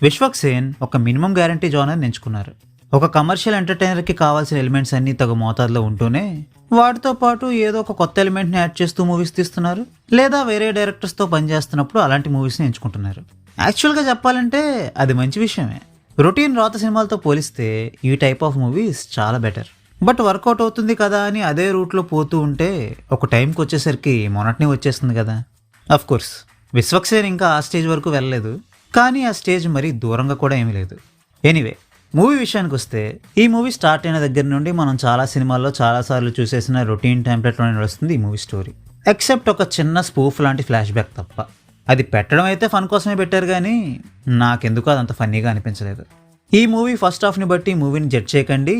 విశ్వక్సేన్ ఒక minimum guarantee genre ఎంచుకున్నారు. ఒక కమర్షియల్ ఎంటర్టైనర్కి కావాల్సిన ఎలిమెంట్స్ అన్నీ తగు మోతాదులో ఉంటూనే వాటితో పాటు ఏదో ఒక కొత్త ఎలిమెంట్ని యాడ్ చేస్తూ మూవీస్ తీస్తున్నారు, లేదా వేరే డైరెక్టర్స్తో పనిచేస్తున్నప్పుడు అలాంటి మూవీస్ని ఎంచుకుంటున్నారు. యాక్చువల్గా చెప్పాలంటే అది మంచి విషయమే. రొటీన్ రాత సినిమాలతో పోలిస్తే ఈ టైప్ ఆఫ్ మూవీస్ చాలా బెటర్. బట్ వర్కౌట్ అవుతుంది కదా అని అదే రూట్లో పోతూ ఉంటే ఒక టైంకి వచ్చేసరికి మొనట్ని వచ్చేస్తుంది కదా. అఫ్ కోర్స్ విశ్వక్సేన్ ఇంకా ఆ స్టేజ్ వరకు వెళ్ళలేదు, కానీ ఆ స్టేజ్ మరీ దూరంగా కూడా ఏమీ లేదు. ఎనీవే, మూవీ విషయానికి వస్తే ఈ మూవీ స్టార్ట్ అయిన దగ్గర నుండి మనం చాలా సినిమాల్లో చాలాసార్లు చూసేసిన రొటీన్ టెంప్లెట్లోనే నడుస్తుంది ఈ మూవీ స్టోరీ. ఎక్సెప్ట్ ఒక చిన్న స్పూఫ్ లాంటి ఫ్లాష్ బ్యాక్ తప్ప. అది పెట్టడం అయితే ఫన్ కోసమే పెట్టారు, కానీ నాకెందుకు అదంత ఫన్నీగా అనిపించలేదు. ఈ మూవీ ఫస్ట్ హాఫ్ని బట్టి మూవీని జడ్జ్ చేయకండి.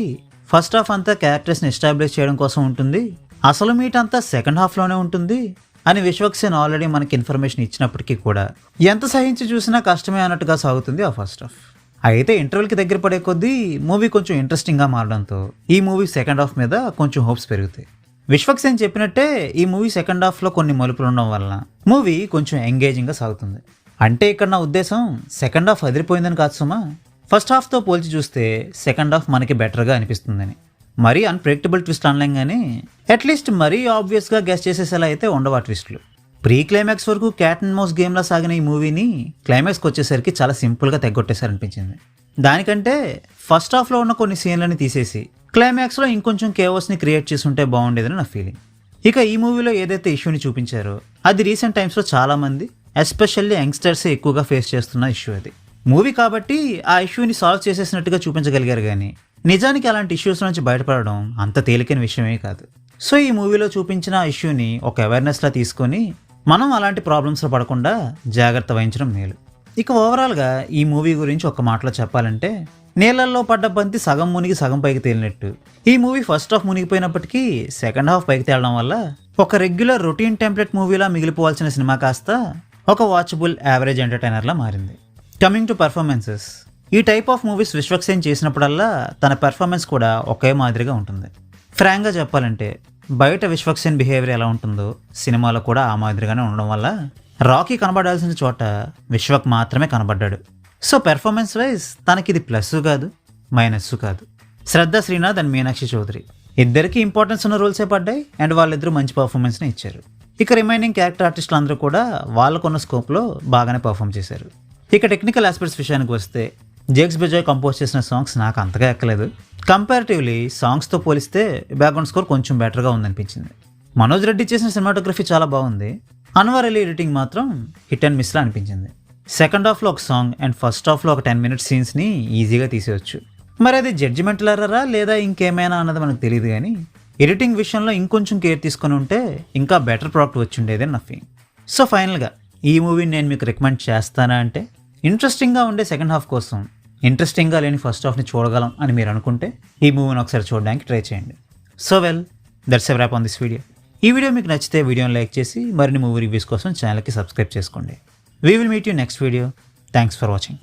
ఫస్ట్ హాఫ్ అంతా క్యారెక్టర్స్ని ఎస్టాబ్లిష్ చేయడం కోసం ఉంటుంది, అసలు మీట్ అంతా సెకండ్ హాఫ్లోనే ఉంటుంది అని విశ్వక్సేన్ ఆల్రెడీ మనకి ఇన్ఫర్మేషన్ ఇచ్చినప్పటికీ కూడా ఎంత సహించి చూసినా కష్టమే అన్నట్టుగా సాగుతుంది ఆ ఫస్ట్ హాఫ్. అయితే ఇంటర్వెల్కి దగ్గర పడే కొద్దీ మూవీ కొంచెం ఇంట్రెస్టింగ్గా మారడంతో ఈ మూవీ సెకండ్ హాఫ్ మీద కొంచెం హోప్స్ పెరుగుతాయి. విశ్వక్సేన్ చెప్పినట్టే ఈ మూవీ సెకండ్ హాఫ్లో కొన్ని మలుపులు ఉండడం వలన మూవీ కొంచెం ఎంగేజింగ్గా సాగుతుంది. అంటే ఇక్కడ నా ఉద్దేశం సెకండ్ హాఫ్ అదిరిపోయిందని కాదు సుమా, ఫస్ట్ హాఫ్తో పోల్చి చూస్తే సెకండ్ హాఫ్ మనకి బెటర్గా అనిపిస్తుందని. మరీ అన్ప్రెడిక్టబుల్ ట్విస్ట్ అనలేం, కానీ అట్లీస్ట్ మరీ ఆబ్వియస్గా గెస్ చేసేసేలా అయితే ఉండవు ఆ ట్విస్టులు. ప్రీ క్లైమాక్స్ వరకు క్యాట్ అండ్ మౌస్ గేమ్లా సాగిన ఈ మూవీని క్లైమాక్స్కి వచ్చేసరికి చాలా సింపుల్గా తెగొట్టేశారనిపించింది. దానికంటే ఫస్ట్ హాఫ్లో ఉన్న కొన్ని సీన్లని తీసేసి క్లైమాక్స్లో ఇంకొంచెం కేవస్ని క్రియేట్ చేసి ఉంటే బాగుండేదని నా ఫీలింగ్. ఇక ఈ మూవీలో ఏదైతే ఇష్యూని చూపించారో అది రీసెంట్ టైమ్స్లో చాలామంది ఎస్పెషల్లీ యంగ్స్టర్సే ఎక్కువగా ఫేస్ చేస్తున్న ఇష్యూ. అది మూవీ కాబట్టి ఆ ఇష్యూని సాల్వ్ చేసేసినట్టుగా చూపించగలిగారు, కానీ నిజానికి అలాంటి ఇష్యూస్ నుంచి బయటపడడం అంత తేలికైన విషయమే కాదు. సో ఈ మూవీలో చూపించిన ఇష్యూని ఒక అవేర్నెస్లా తీసుకొని మనం అలాంటి ప్రాబ్లమ్స్లో పడకుండా జాగ్రత్త వహించడం మేలు. ఇక ఓవరాల్గా ఈ మూవీ గురించి ఒక మాటలో చెప్పాలంటే, నీళ్ళల్లో పడ్డ బంతి సగం మునిగి సగం పైకి తేలినట్టు ఈ మూవీ ఫస్ట్ హాఫ్ మునిగిపోయినప్పటికీ సెకండ్ హాఫ్ పైకి తేలడం వల్ల ఒక రెగ్యులర్ రొటీన్ టెంప్లెట్ మూవీలా మిగిలిపోవాల్సిన సినిమా కాస్త ఒక వాచబుల్ యావరేజ్ ఎంటర్టైనర్లా మారింది. కమింగ్ టు పర్ఫార్మెన్సెస్, ఈ టైప్ ఆఫ్ మూవీస్ విశ్వక్సేన్ చేసినప్పుడల్లా తన పెర్ఫార్మెన్స్ కూడా ఒకే మాదిరిగా ఉంటుంది. ఫ్రాంక్గా చెప్పాలంటే బయట విశ్వక్సేన్ బిహేవియర్ ఎలా ఉంటుందో సినిమాలో కూడా ఆ మాదిరిగానే ఉండడం వల్ల రాకీ కనబడాల్సిన చోట విశ్వక్ మాత్రమే కనబడ్డాడు. సో పెర్ఫార్మెన్స్ వైజ్ తనకిది ప్లస్ కాదు, మైనస్ కాదు. శ్రద్ధ శ్రీనాథ్ అండ్ మీనాక్షి చౌదరి ఇద్దరికి ఇంపార్టెన్స్ ఉన్న రోల్సే పడ్డాయి, అండ్ వాళ్ళిద్దరూ మంచి పర్ఫార్మెన్స్ని ఇచ్చారు. ఇక రిమైనింగ్ క్యారెక్టర్ ఆర్టిస్టులు అందరూ కూడా వాళ్ళకున్న స్కోప్లో బాగానే పర్ఫామ్ చేశారు. ఇక టెక్నికల్ ఆస్పెక్ట్స్ విషయానికి వస్తే జేక్స్ బెజాయ్ కంపోజ్ చేసిన సాంగ్స్ నాకు అంతగా ఎక్కలేదు. కంపారిటివ్లీ సాంగ్స్తో పోలిస్తే బ్యాక్గ్రౌండ్ స్కోర్ కొంచెం బెటర్గా ఉందనిపించింది. మనోజ్ రెడ్డి చేసిన సినిమాటోగ్రఫీ చాలా బాగుంది. అన్వర్ అలీ ఎడిటింగ్ మాత్రం హిట్ అండ్ మిస్లా అనిపించింది. సెకండ్ హాఫ్లో ఒక సాంగ్ అండ్ ఫస్ట్ హాఫ్లో ఒక 10 minutes సీన్స్ని ఈజీగా తీసేయచ్చు. మరి అది జడ్జిమెంటల్ ఎర్రరా లేదా ఇంకేమైనా అన్నది మనకు తెలియదు, కానీ ఎడిటింగ్ విషయంలో ఇంకొంచెం కేర్ తీసుకొని ఉంటే ఇంకా బెటర్ ప్రోడక్ట్ వచ్చి ఉండేదని నా ఫీలింగ్. సో ఫైనల్గా ఈ మూవీని నేను మీకు రికమెండ్ చేస్తానా అంటే, ఇంట్రెస్టింగ్గా ఉండే సెకండ్ హాఫ్ కోసం ఇంట్రెస్టింగ్గా లేని ఫస్ట్ హాఫ్ని చూడగలం అని మీరు అనుకుంటే ఈ మూవీని ఒకసారి చూడడానికి ట్రై చేయండి. So that's a wrap on this video. ఈ వీడియో మీకు నచ్చితే వీడియోని లైక్ చేసి మరిన్ని మూవీ రివ్యూస్ కోసం ఛానల్కి సబ్స్క్రైబ్ చేసుకోండి. We will meet you next video. Thanks for watching.